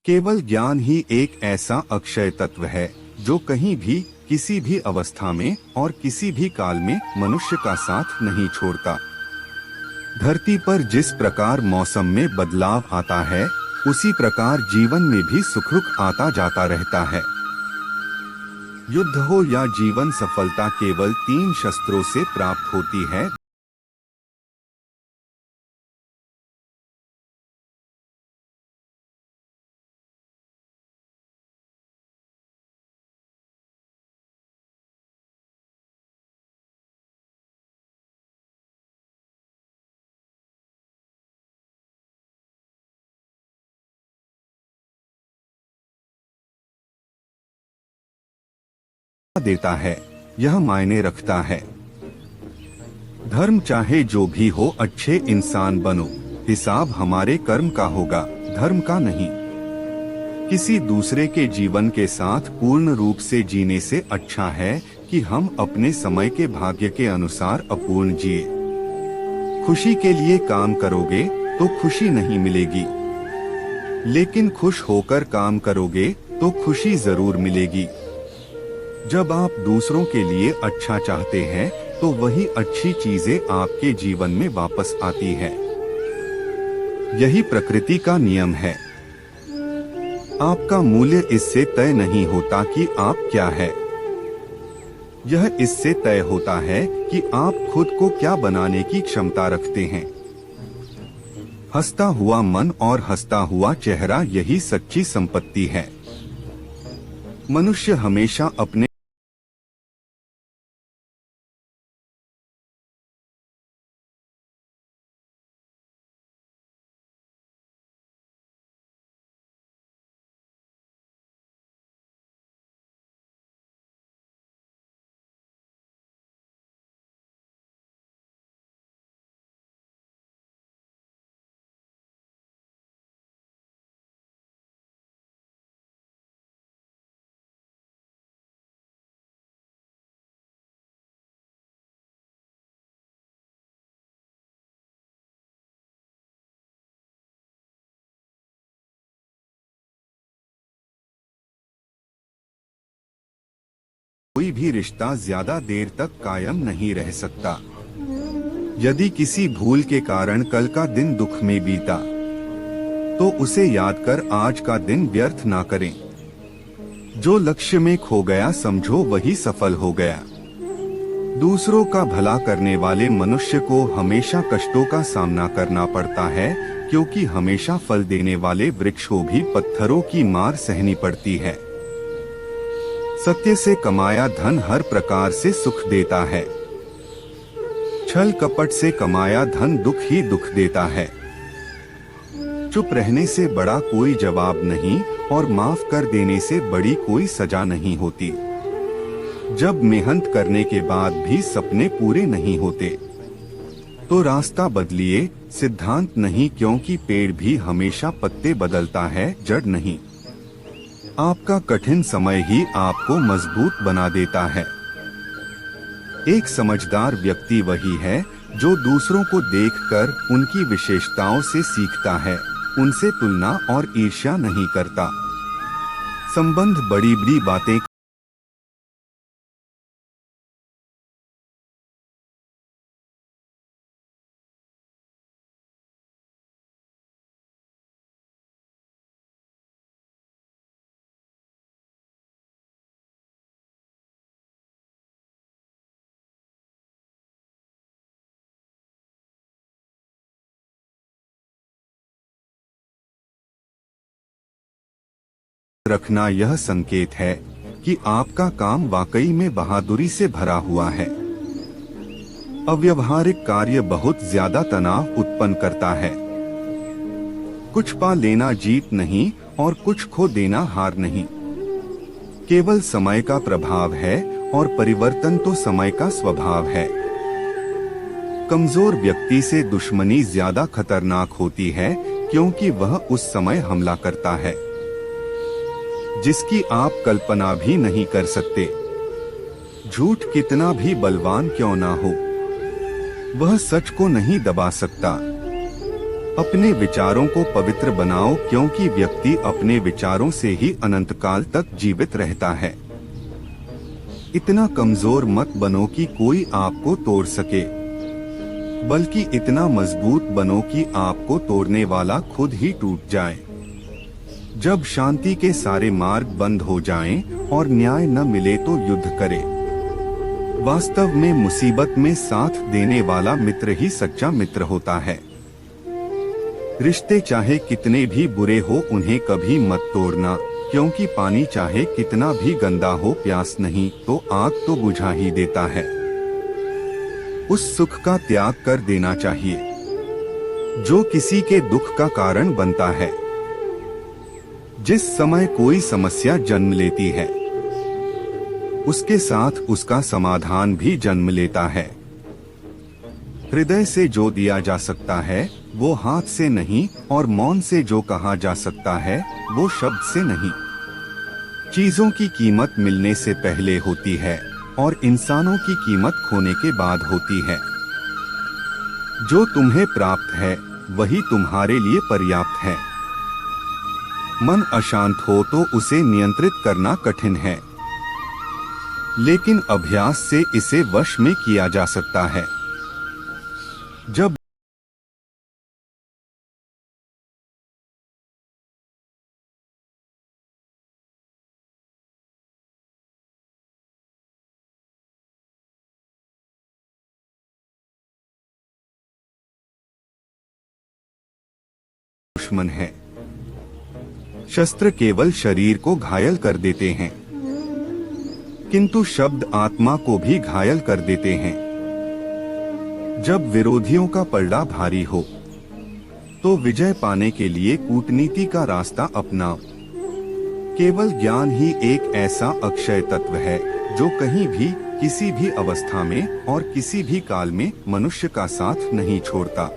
केवल ज्ञान ही एक ऐसा अक्षय तत्व है जो कहीं भी, किसी भी अवस्था में और किसी भी काल में मनुष्य का साथ नहीं छोड़ता। धरती पर जिस प्रकार मौसम में बदलाव आता है, उसी प्रकार जीवन में भी सुख दुख आता जाता रहता है। युद्ध हो या जीवन, सफलता केवल 3 शस्त्रों से प्राप्त होती है। देता है, यह मायने रखता है। धर्म चाहे जो भी हो, अच्छे इंसान बनो। हिसाब हमारे कर्म का होगा, धर्म का नहीं। किसी दूसरे के जीवन के साथ पूर्ण रूप से जीने से अच्छा है कि हम अपने समय के भाग्य के अनुसार अपूर्ण जिए। खुशी के लिए काम करोगे तो खुशी नहीं मिलेगी, लेकिन खुश होकर काम करोगे तो खुशी जरूर मिलेगी। जब आप दूसरों के लिए अच्छा चाहते हैं तो वही अच्छी चीजें आपके जीवन में वापस आती है। यही प्रकृति का नियम है। आपका मूल्य इससे तय नहीं होता कि आप क्या है, यह इससे तय होता है कि आप खुद को क्या बनाने की क्षमता रखते हैं। हंसता हुआ मन और हंसता हुआ चेहरा, यही सच्ची संपत्ति है। मनुष्य हमेशा अपने कोई भी रिश्ता ज्यादा देर तक कायम नहीं रह सकता। यदि किसी भूल के कारण कल का दिन दुख में बीता, तो उसे याद कर आज का दिन व्यर्थ ना करें। जो लक्ष्य में खो गया, समझो वही सफल हो गया। दूसरों का भला करने वाले मनुष्य को हमेशा कष्टों का सामना करना पड़ता है, क्योंकि हमेशा फल देने वाले वृक्ष को भी पत्थरों की मार सहनी पड़ती है। सत्य से कमाया धन हर प्रकार से सुख देता है। छल कपट से कमाया धन दुख ही दुख देता है। चुप रहने से बड़ा कोई जवाब नहीं, और माफ कर देने से बड़ी कोई सजा नहीं होती। जब मेहनत करने के बाद भी सपने पूरे नहीं होते, तो रास्ता बदलिए, सिद्धांत नहीं, क्योंकि पेड़ भी हमेशा पत्ते बदलता है, जड़ नहीं। आपका कठिन समय ही आपको मजबूत बना देता है। एक समझदार व्यक्ति वही है जो दूसरों को देखकर उनकी विशेषताओं से सीखता है, उनसे तुलना और ईर्ष्या नहीं करता। संबंध बड़ी बड़ी बातें रखना, यह संकेत है कि आपका काम वाकई में बहादुरी से भरा हुआ है। अव्यवहारिक कार्य बहुत ज्यादा तनाव उत्पन्न करता है। कुछ पा लेना जीत नहीं, और कुछ खो देना हार नहीं। केवल समय का प्रभाव है, और परिवर्तन तो समय का स्वभाव है। कमजोर व्यक्ति से दुश्मनी ज्यादा खतरनाक होती है, क्योंकि वह उस समय हमला करता है जिसकी आप कल्पना भी नहीं कर सकते। झूठ कितना भी बलवान क्यों ना हो, वह सच को नहीं दबा सकता। अपने विचारों को पवित्र बनाओ, क्योंकि व्यक्ति अपने विचारों से ही अनंत काल तक जीवित रहता है। इतना कमजोर मत बनो कि कोई आपको तोड़ सके, बल्कि इतना मजबूत बनो कि आपको तोड़ने वाला खुद ही टूट जाए। जब शांति के सारे मार्ग बंद हो जाएं और न्याय न मिले तो युद्ध करें। वास्तव में मुसीबत में साथ देने वाला मित्र ही सच्चा मित्र होता है। रिश्ते चाहे कितने भी बुरे हो, उन्हें कभी मत तोड़ना, क्योंकि पानी चाहे कितना भी गंदा हो, प्यास नहीं तो आग तो बुझा ही देता है। उस सुख का त्याग कर देना चाहिए जो किसी के दुख का कारण बनता है। जिस समय कोई समस्या जन्म लेती है, उसके साथ उसका समाधान भी जन्म लेता है। हृदय से जो दिया जा सकता है वो हाथ से नहीं, और मौन से जो कहा जा सकता है वो शब्द से नहीं। चीजों की कीमत मिलने से पहले होती है और इंसानों की कीमत खोने के बाद होती है। जो तुम्हें प्राप्त है वही तुम्हारे लिए पर्याप्त है। मन अशांत हो तो उसे नियंत्रित करना कठिन है, लेकिन अभ्यास से इसे वश में किया जा सकता है। जब दुश्मन है, शस्त्र केवल शरीर को घायल कर देते हैं, किंतु शब्द आत्मा को भी घायल कर देते हैं। जब विरोधियों का पलड़ा भारी हो तो विजय पाने के लिए कूटनीति का रास्ता अपनाओ। केवल ज्ञान ही एक ऐसा अक्षय तत्व है जो कहीं भी, किसी भी अवस्था में और किसी भी काल में मनुष्य का साथ नहीं छोड़ता।